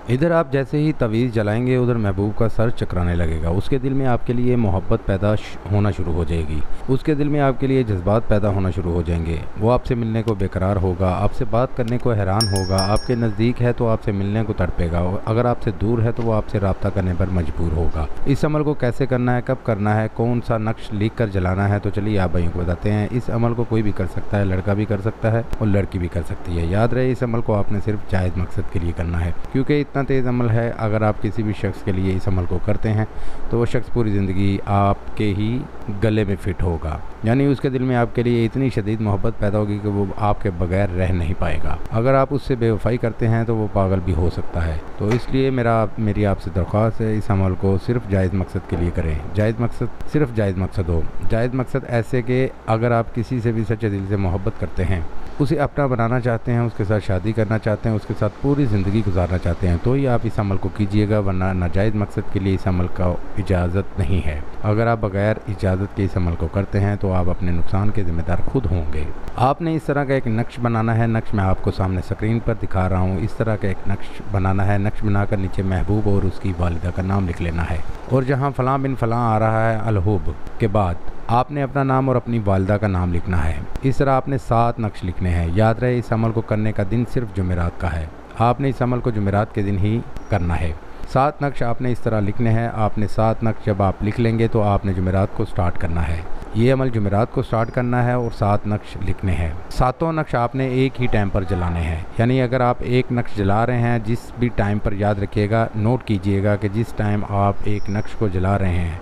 ادھر آپ جیسے ہی تویز جلائیں گے ادھر محبوب کا سر چکرانے لگے گا، اس کے دل میں آپ کے لیے محبت پیدا ہونا شروع ہو جائے گی، اس کے دل میں آپ کے لیے جذبات پیدا ہونا شروع ہو جائیں گے، وہ آپ سے ملنے کو بیقرار ہوگا، آپ سے بات کرنے کو حیران ہوگا، آپ کے نزدیک ہے تو آپ سے ملنے کو تڑپے گا، اگر آپ سے دور ہے تو وہ آپ سے رابطہ کرنے پر مجبور ہوگا۔ اس عمل کو کیسے کرنا ہے، کب کرنا ہے، کون سا نقش لکھ کر جلانا ہے، تو چلیے آپ بھائیوں کو بتاتے ہیں۔ اس عمل کو کوئی بھی کر سکتا ہے، لڑکا بھی کر سکتا ہے اور لڑکی بھی کر سکتی ہے۔ یاد رہے اس عمل کو آپ نے صرف جائز مقصد کے لیے کرنا ہے، کیونکہ اتنا تیز عمل ہے، اگر آپ کسی بھی شخص کے لیے اس عمل کو کرتے ہیں تو وہ شخص پوری زندگی آپ کے ہی گلے میں فٹ ہوگا، یعنی اس کے دل میں آپ کے لیے اتنی شدید محبت پیدا ہوگی کہ وہ آپ کے بغیر رہ نہیں پائے گا۔ اگر آپ اس سے بے وفائی کرتے ہیں تو وہ پاگل بھی ہو سکتا ہے، تو اس لیے میری آپ سے درخواست ہے، اس عمل کو صرف جائز مقصد کے لیے کریں۔ جائز مقصد صرف جائز مقصد ہو، جائز مقصد ایسے کہ اگر آپ کسی سے بھی سچے دل سے محبت کرتے ہیں، اسے اپنا بنانا چاہتے ہیں، اس کے ساتھ شادی کرنا چاہتے ہیں، اس کے ساتھ پوری زندگی گزارنا چاہتے ہیں، تو ہی آپ اس عمل کو کیجئے گا، ورنہ ناجائز مقصد کے لیے اس عمل کا اجازت نہیں ہے۔ اگر آپ بغیر اجازت کے اس عمل کو کرتے ہیں تو آپ اپنے نقصان کے ذمہ دار خود ہوں گے۔ آپ نے اس طرح کا ایک نقش بنانا ہے، نقش میں آپ کو سامنے اسکرین پر دکھا رہا ہوں، اس طرح کا ایک نقش بنانا ہے، نقش بنا کر نیچے محبوب اور اس کی والدہ کا نام لکھ لینا ہے، اور جہاں فلاں بن فلاں آ رہا ہے الحب کے بعد آپ نے اپنا نام اور اپنی والدہ کا نام لکھنا ہے۔ اس طرح آپ نے 7 نقش لکھنے ہیں۔ یاد رہے اس عمل کو کرنے کا دن صرف جمعرات کا ہے، آپ نے اس عمل کو جمعرات کے دن ہی کرنا ہے۔ 7 نقش آپ نے اس طرح لکھنے ہیں، آپ نے 7 نقش جب آپ لکھ لیں گے تو آپ نے جمعرات کو سٹارٹ کرنا ہے، یہ عمل جمعرات کو سٹارٹ کرنا ہے اور 7 نقش لکھنے ہیں۔ 7 نقش آپ نے ایک ہی ٹائم پر جلانے ہیں، یعنی اگر آپ ایک نقش جلا رہے ہیں، جس بھی ٹائم پر، یاد رکھیے گا، نوٹ کیجئے گا کہ جس ٹائم آپ ایک نقش کو جلا رہے ہیں،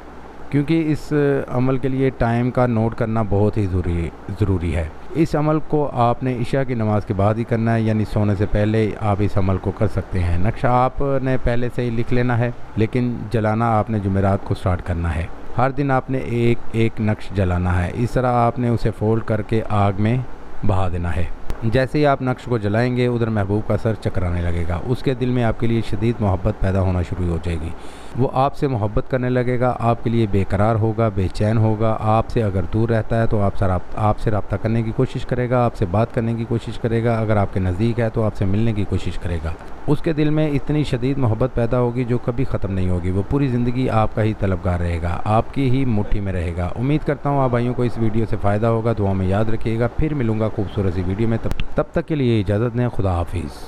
کیونکہ اس عمل کے لیے ٹائم کا نوٹ کرنا بہت ہی ضروری ہے۔ اس عمل کو آپ نے عشاء کی نماز کے بعد ہی کرنا ہے، یعنی سونے سے پہلے آپ اس عمل کو کر سکتے ہیں۔ نقش آپ نے پہلے سے ہی لکھ لینا ہے، لیکن جلانا آپ نے جمعرات کو سٹارٹ کرنا ہے۔ ہر دن آپ نے ایک نقش جلانا ہے، اس طرح آپ نے اسے فولڈ کر کے آگ میں بہا دینا ہے۔ جیسے ہی آپ نقش کو جلائیں گے ادھر محبوب کا سر چکرانے لگے گا، اس کے دل میں آپ کے لیے شدید محبت پیدا ہونا شروع ہو جائے گی، وہ آپ سے محبت کرنے لگے گا، آپ کے لیے بے قرار ہوگا، بے چین ہوگا، آپ سے اگر دور رہتا ہے تو آپ سے رابطہ کرنے کی کوشش کرے گا، آپ سے بات کرنے کی کوشش کرے گا، اگر آپ کے نزدیک ہے تو آپ سے ملنے کی کوشش کرے گا۔ اس کے دل میں اتنی شدید محبت پیدا ہوگی جو کبھی ختم نہیں ہوگی، وہ پوری زندگی آپ کا ہی طلبگار رہے گا، آپ کی ہی مٹھی میں رہے گا۔ امید کرتا ہوں آپ بھائیوں کو اس ویڈیو سے فائدہ ہوگا، دعا میں یاد رکھیے گا، پھر ملوں گا خوبصورت سی ویڈیو میں، تب تک کے لیے اجازت دیں، خدا حافظ۔